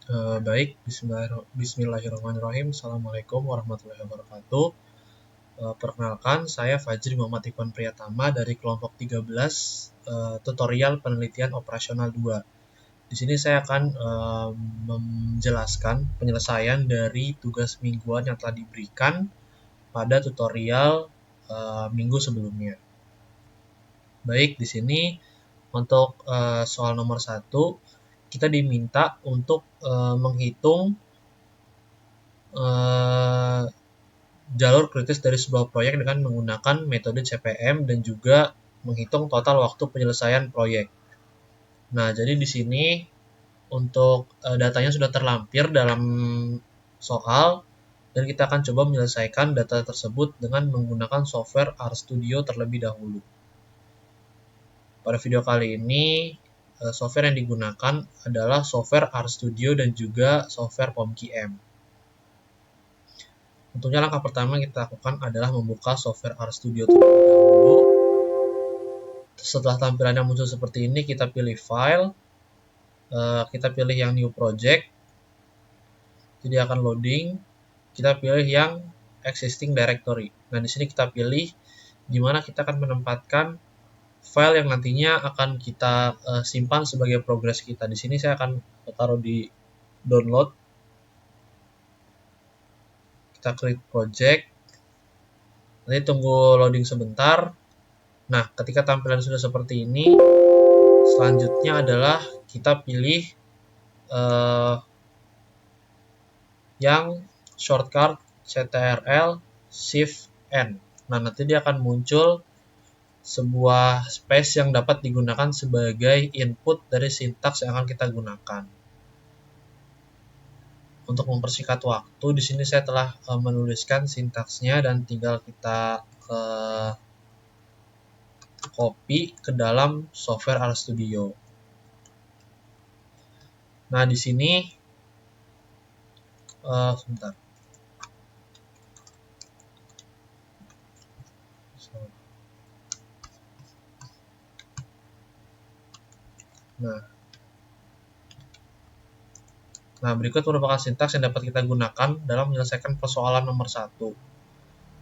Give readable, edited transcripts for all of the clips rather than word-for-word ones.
Baik, Bismillahirrahmanirrahim. Assalamualaikum warahmatullahi wabarakatuh. Perkenalkan, saya Fajri Muhammad Ikhwan Priyatama dari kelompok 13, tutorial penelitian operasional 2. Di sini saya akan menjelaskan penyelesaian dari tugas mingguan yang telah diberikan pada tutorial minggu sebelumnya. Baik, di sini untuk soal nomor 1, kita diminta untuk menghitung jalur kritis dari sebuah proyek dengan menggunakan metode CPM dan juga menghitung total waktu penyelesaian proyek. Nah, jadi di sini untuk datanya sudah terlampir dalam soal dan kita akan coba menyelesaikan data tersebut dengan menggunakan software RStudio terlebih dahulu. Pada video kali ini, software yang digunakan adalah software RStudio dan juga software POMQM. Tentunya langkah pertama yang kita lakukan adalah membuka software RStudio terlebih dahulu. Setelah tampilannya muncul seperti ini, kita pilih file, kita pilih yang new project, jadi akan loading, kita pilih yang existing directory. Nah, di sini kita pilih di mana kita akan menempatkan file yang nantinya akan kita simpan sebagai progres kita. Di sini saya akan taruh di download. Kita klik project. Nanti tunggu loading sebentar. Nah, ketika tampilan sudah seperti ini, selanjutnya adalah kita pilih yang shortcut CTRL Shift N. Nah, nanti dia akan muncul sebuah space yang dapat digunakan sebagai input dari sintaks yang akan kita gunakan. Untuk mempersingkat waktu, di sini saya telah menuliskan sintaksnya dan tinggal kita copy ke dalam software RStudio. Nah, di sini sebentar. Nah, berikut merupakan sintaks yang dapat kita gunakan dalam menyelesaikan persoalan nomor 1.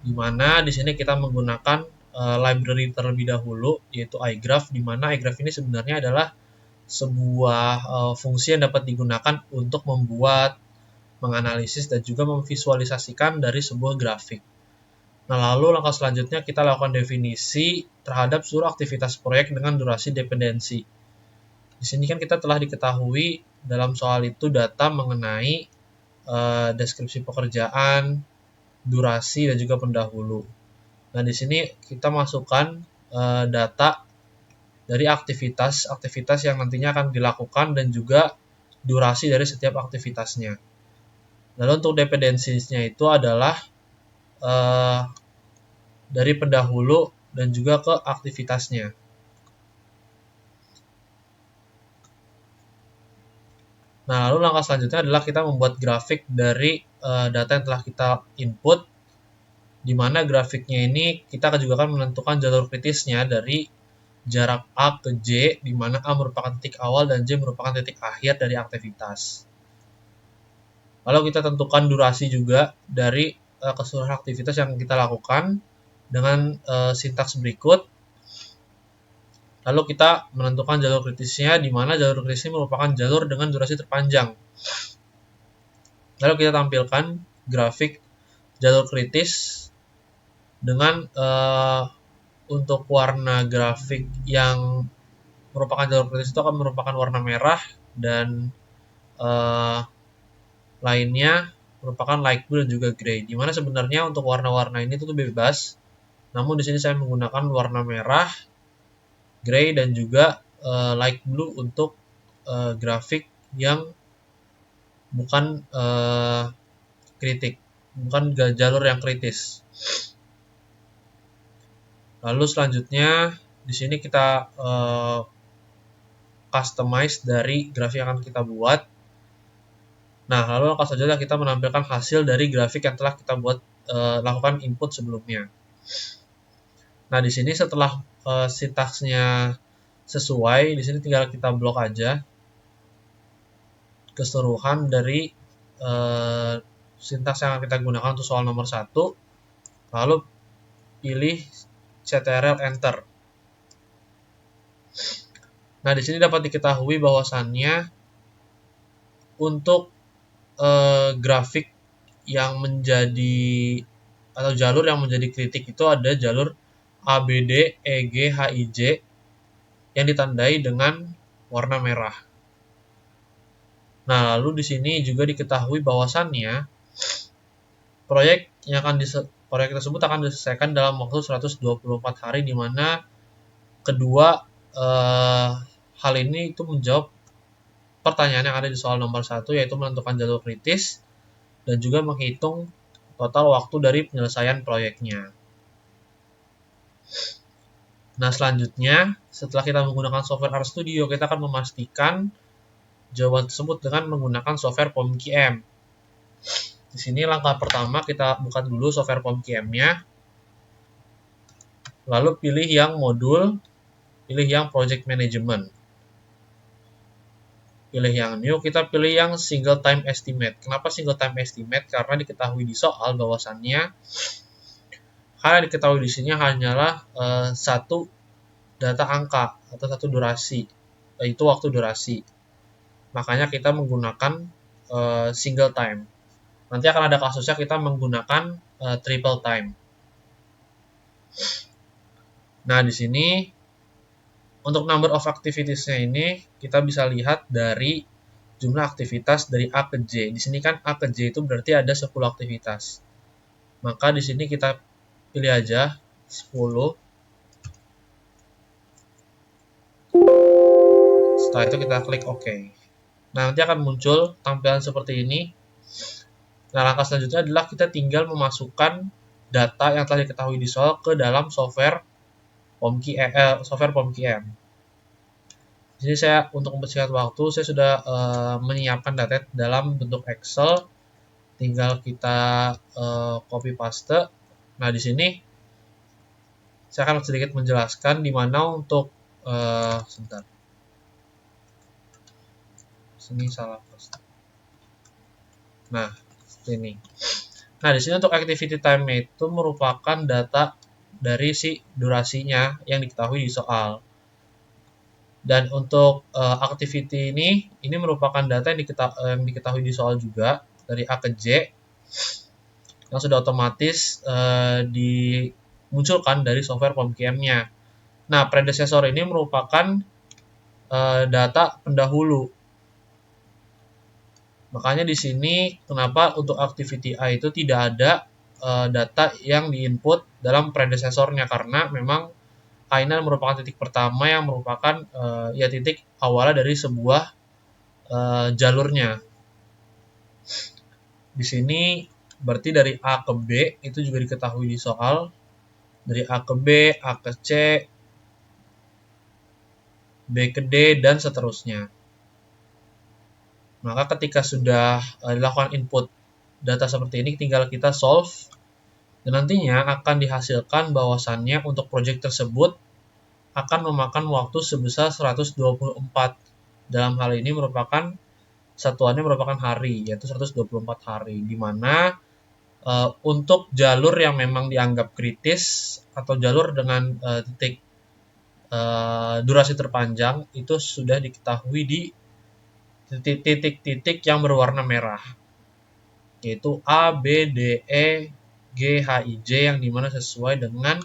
Di mana di sini kita menggunakan library terlebih dahulu, yaitu iGraph, di mana iGraph ini sebenarnya adalah sebuah fungsi yang dapat digunakan untuk membuat, menganalisis, dan juga memvisualisasikan dari sebuah grafik. Nah, lalu langkah selanjutnya kita lakukan definisi terhadap seluruh aktivitas proyek dengan durasi dependensi. Di sini kan kita telah diketahui dalam soal itu data mengenai deskripsi pekerjaan, durasi, dan juga pendahulu. Nah, di sini kita masukkan data dari aktivitas yang nantinya akan dilakukan dan juga durasi dari setiap aktivitasnya. Lalu untuk dependensinya itu adalah dari pendahulu dan juga ke aktivitasnya. Nah, lalu langkah selanjutnya adalah kita membuat grafik dari data yang telah kita input, di mana grafiknya ini kita juga akan menentukan jalur kritisnya dari jarak A ke J, di mana A merupakan titik awal dan J merupakan titik akhir dari aktivitas. Lalu kita tentukan durasi juga dari keseluruhan aktivitas yang kita lakukan dengan sintaks berikut. Lalu kita menentukan jalur kritisnya, di mana jalur kritisnya merupakan jalur dengan durasi terpanjang. Lalu kita tampilkan grafik jalur kritis dengan untuk warna grafik yang merupakan jalur kritis itu akan merupakan warna merah dan lainnya merupakan light blue dan juga gray. Dimana sebenarnya untuk warna-warna ini itu bebas. Namun di sini saya menggunakan warna merah, gray, dan juga light blue untuk grafik yang bukan bukan jalur yang kritis. Lalu selanjutnya di sini kita customize dari grafik yang akan kita buat. Nah, lalu langkah selanjutnya kita menampilkan hasil dari grafik yang telah kita buat lakukan input sebelumnya. Nah, di sini setelah sintaksnya sesuai, di sini tinggal kita blok aja. keseluruhan dari sintaks yang kita gunakan untuk soal nomor 1, lalu pilih CTRL Enter. Nah, di sini dapat diketahui bahwasannya untuk grafik yang menjadi atau jalur yang menjadi kritik itu ada jalur ABD, EG, HIJ yang ditandai dengan warna merah. Nah, lalu di sini juga diketahui bahwasannya proyek tersebut akan diselesaikan dalam waktu 124 hari, di mana kedua hal ini itu menjawab pertanyaan yang ada di soal nomor 1, yaitu menentukan jalur kritis dan juga menghitung total waktu dari penyelesaian proyeknya. Nah, selanjutnya setelah kita menggunakan software RStudio, kita akan memastikan jawaban tersebut dengan menggunakan software POMQM. Di sini langkah pertama kita buka dulu software POMQM-nya. Lalu pilih yang modul, pilih yang project management. Pilih yang new, kita pilih yang single time estimate. Kenapa single time estimate? Karena diketahui di soal bahwasannya hal yang diketahui di sini hanyalah satu data angka atau satu durasi, yaitu waktu durasi. Makanya kita menggunakan single time. Nanti akan ada kasusnya kita menggunakan triple time. Nah, di sini untuk number of activities-nya ini kita bisa lihat dari jumlah aktivitas dari A ke J. Di sini kan A ke J itu berarti ada 10 aktivitas. Maka di sini kita pilih aja 10. Setelah itu kita klik OK. Nah, nanti akan muncul tampilan seperti ini. Nah, langkah selanjutnya adalah kita tinggal memasukkan data yang telah diketahui di soal ke dalam software POMQM. Jadi saya untuk mempersingkat waktu, saya sudah menyiapkan data dalam bentuk Excel. Tinggal kita copy paste. Nah, di sini saya akan sedikit menjelaskan di mana untuk sebentar. Sini salah paste. Nah, ini. Nah, di sini untuk activity time itu merupakan data dari si durasinya yang diketahui di soal. Dan untuk activity ini merupakan data yang diketahui di soal juga dari A ke J yang sudah otomatis dimunculkan dari software POMQM-nya. Nah, predecessor ini merupakan data pendahulu. Makanya di sini kenapa untuk activity A itu tidak ada data yang diinput dalam predecessornya, karena memang A ini merupakan titik pertama yang merupakan titik awalnya dari sebuah jalurnya. Di sini berarti dari A ke B itu juga diketahui di soal. Dari A ke B, A ke C, B ke D, dan seterusnya. Maka ketika sudah dilakukan input data seperti ini, tinggal kita solve. Dan nantinya akan dihasilkan bahwasannya untuk project tersebut akan memakan waktu sebesar 124. Dalam hal ini merupakan satuannya merupakan hari, yaitu 124 hari. Di mana untuk jalur yang memang dianggap kritis atau jalur dengan titik durasi terpanjang itu sudah diketahui di titik-titik yang berwarna merah, yaitu A, B, D, E, G, H, I, J, yang dimana sesuai dengan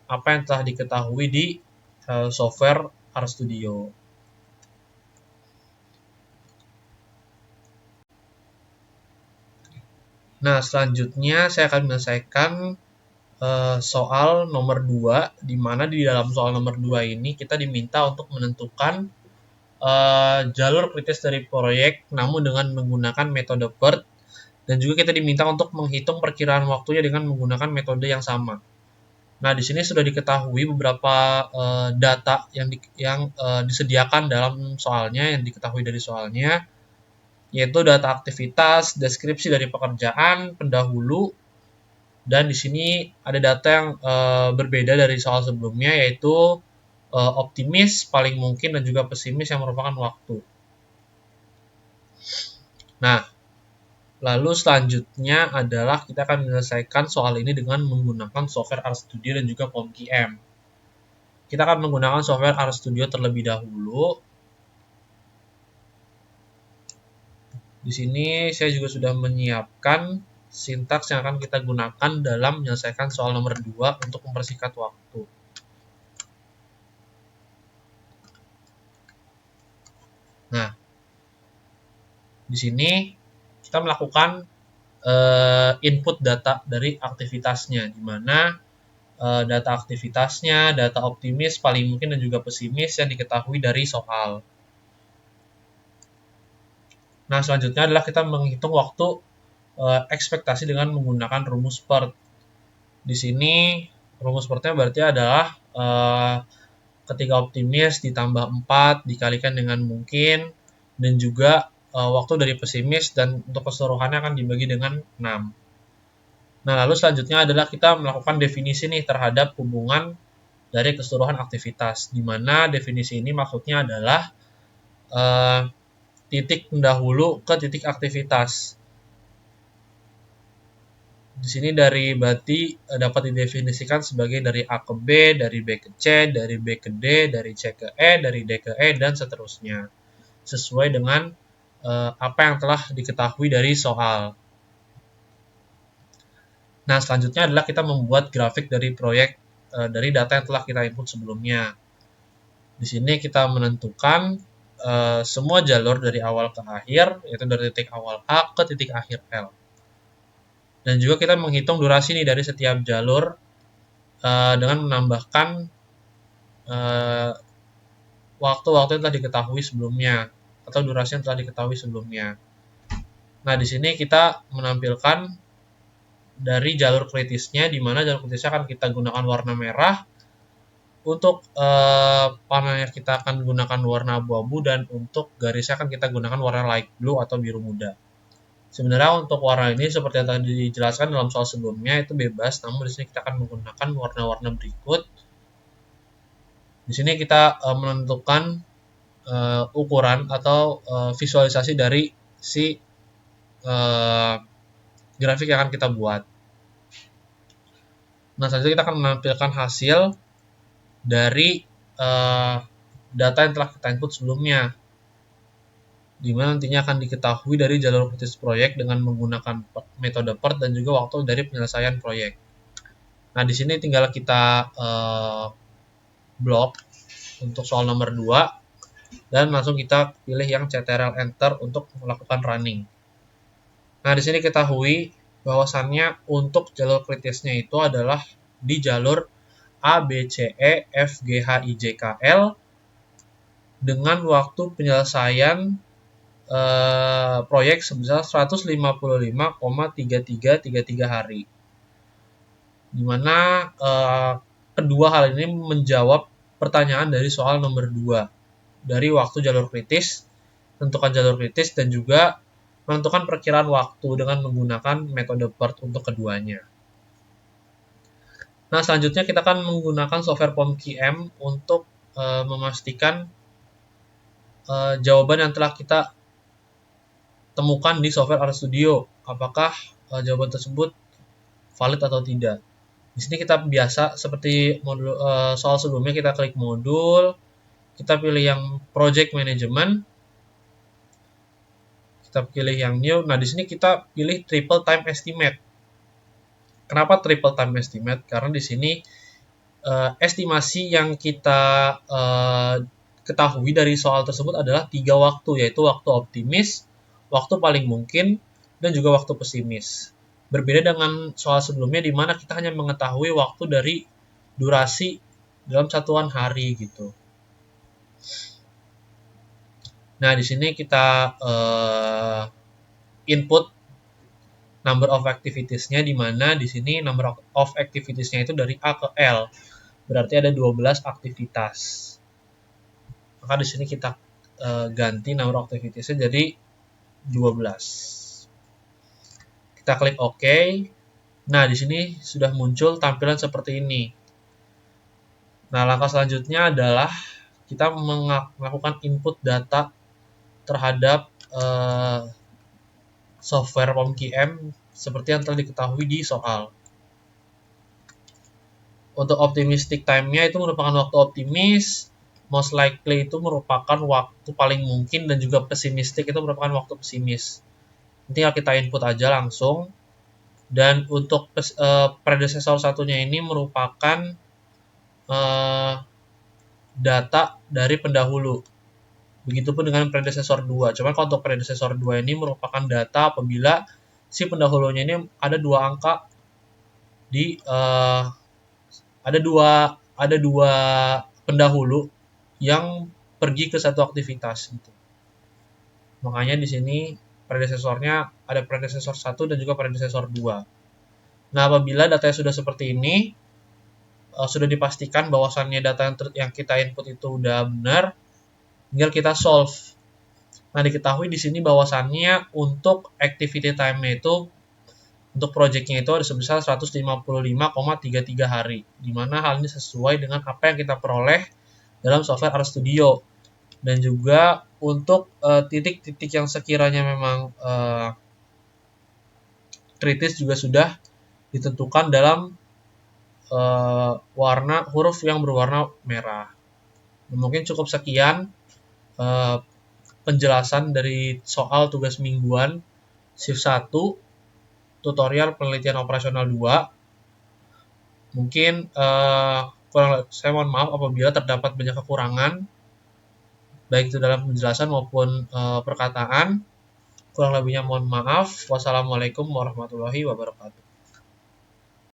apa yang telah diketahui di software RStudio. Nah, selanjutnya saya akan menyelesaikan soal nomor 2, di mana di dalam soal nomor 2 ini kita diminta untuk menentukan jalur kritis dari proyek namun dengan menggunakan metode PERT, dan juga kita diminta untuk menghitung perkiraan waktunya dengan menggunakan metode yang sama. Nah, di sini sudah diketahui beberapa data yang disediakan dalam soalnya, yang diketahui dari soalnya, yaitu data aktivitas, deskripsi dari pekerjaan, pendahulu, dan di sini ada data yang berbeda dari soal sebelumnya, yaitu optimis, paling mungkin, dan juga pesimis yang merupakan waktu. Nah, lalu selanjutnya adalah kita akan menyelesaikan soal ini dengan menggunakan software RStudio dan juga PomKM. Kita akan menggunakan software RStudio terlebih dahulu. Di sini saya juga sudah menyiapkan sintaks yang akan kita gunakan dalam menyelesaikan soal nomor 2 untuk mempersingkat waktu. Nah, di sini kita melakukan input data dari aktivitasnya, di mana data aktivitasnya, data optimis, paling mungkin, dan juga pesimis yang diketahui dari soal. Nah, selanjutnya adalah kita menghitung waktu ekspektasi dengan menggunakan rumus PERT. Di sini rumus PERT-nya berarti adalah ketika optimis ditambah 4 dikalikan dengan mungkin, dan juga waktu dari pesimis, dan untuk keseluruhannya akan dibagi dengan 6. Nah, lalu selanjutnya adalah kita melakukan definisi nih terhadap hubungan dari keseluruhan aktivitas, di mana definisi ini maksudnya adalah titik pendahulu ke titik aktivitas. Di sini dari berarti dapat didefinisikan sebagai dari A ke B, dari B ke C, dari B ke D, dari C ke E, dari D ke E, dan seterusnya. Sesuai dengan apa yang telah diketahui dari soal. Nah, selanjutnya adalah kita membuat grafik dari proyek dari data yang telah kita input sebelumnya. Di sini kita menentukan semua jalur dari awal ke akhir, yaitu dari titik awal A ke titik akhir L. Dan juga kita menghitung durasi nih dari setiap jalur dengan menambahkan waktu-waktu yang telah diketahui sebelumnya atau durasi yang telah diketahui sebelumnya. Nah, di sini kita menampilkan dari jalur kritisnya, di mana jalur kritisnya akan kita gunakan warna merah. Untuk panelnya kita akan gunakan warna abu-abu, dan untuk garisnya akan kita gunakan warna light blue atau biru muda. Sebenarnya untuk warna ini seperti yang tadi dijelaskan dalam soal sebelumnya itu bebas, namun di sini kita akan menggunakan warna-warna berikut. Di sini kita menentukan ukuran atau visualisasi dari si grafik yang akan kita buat. Nah, selanjutnya kita akan menampilkan hasil dari data yang telah kita input sebelumnya, di mana nantinya akan diketahui dari jalur kritis proyek dengan menggunakan metode PERT dan juga waktu dari penyelesaian proyek. Nah, di sini tinggal kita blok untuk soal nomor 2, dan langsung kita pilih yang CTRL Enter untuk melakukan running. Nah, di sini ketahui bahwasannya untuk jalur kritisnya itu adalah di jalur A, B, C, E, F, G, H, I, J, K, L dengan waktu penyelesaian proyek sebesar 155,3333 hari. Di mana kedua hal ini menjawab pertanyaan dari soal nomor 2 dari waktu jalur kritis, tentukan jalur kritis, dan juga menentukan perkiraan waktu dengan menggunakan metode PERT untuk keduanya. Nah, selanjutnya kita akan menggunakan software PomKM untuk memastikan jawaban yang telah kita temukan di software RStudio, apakah jawaban tersebut valid atau tidak. Di sini kita biasa seperti modul soal sebelumnya, kita klik modul, kita pilih yang project management, kita pilih yang new. Nah, di sini kita pilih triple time estimate. Kenapa triple time estimate? Karena di sini estimasi yang kita ketahui dari soal tersebut adalah 3 waktu, yaitu waktu optimis, waktu paling mungkin, dan juga waktu pesimis. Berbeda dengan soal sebelumnya di mana kita hanya mengetahui waktu dari durasi dalam satuan hari gitu. Nah, di sini kita input number of activities-nya, di mana di sini number of activities-nya itu dari A ke L. Berarti ada 12 aktivitas. Maka di sini kita ganti number of activities-nya jadi 12. Kita klik OK. Nah, di sini sudah muncul tampilan seperti ini. Nah, langkah selanjutnya adalah kita melakukan input data terhadap software POMQM seperti yang telah diketahui di soal. Untuk optimistic time-nya itu merupakan waktu optimis, most likely itu merupakan waktu paling mungkin, dan juga pessimistic itu merupakan waktu pesimis. Tinggal kita input aja langsung. Dan untuk predecessor satunya ini merupakan data dari pendahulu. Begitupun dengan predecessor 2. Cuman kalau untuk predecessor 2 ini merupakan data apabila si pendahulunya ini ada dua angka di ada dua pendahulu yang pergi ke satu aktivitas gitu. Makanya di sini predecesornya ada predecessor 1 dan juga predecessor 2. Nah, apabila datanya sudah seperti ini, sudah dipastikan bahwasannya data yang kita input itu udah benar, tinggal kita solve. Nah, diketahui di sini bahwasannya untuk activity time-nya itu untuk project-nya itu ada sebesar 155,33 hari, di mana hal ini sesuai dengan apa yang kita peroleh dalam software RStudio. Dan juga untuk titik-titik yang sekiranya memang kritis juga sudah ditentukan dalam warna huruf yang berwarna merah. Mungkin cukup sekian penjelasan dari soal tugas mingguan shift 1 tutorial penelitian operasional 2. Mungkin saya mohon maaf apabila terdapat banyak kekurangan, baik itu dalam penjelasan maupun perkataan. Kurang lebihnya mohon maaf. Wassalamualaikum warahmatullahi wabarakatuh.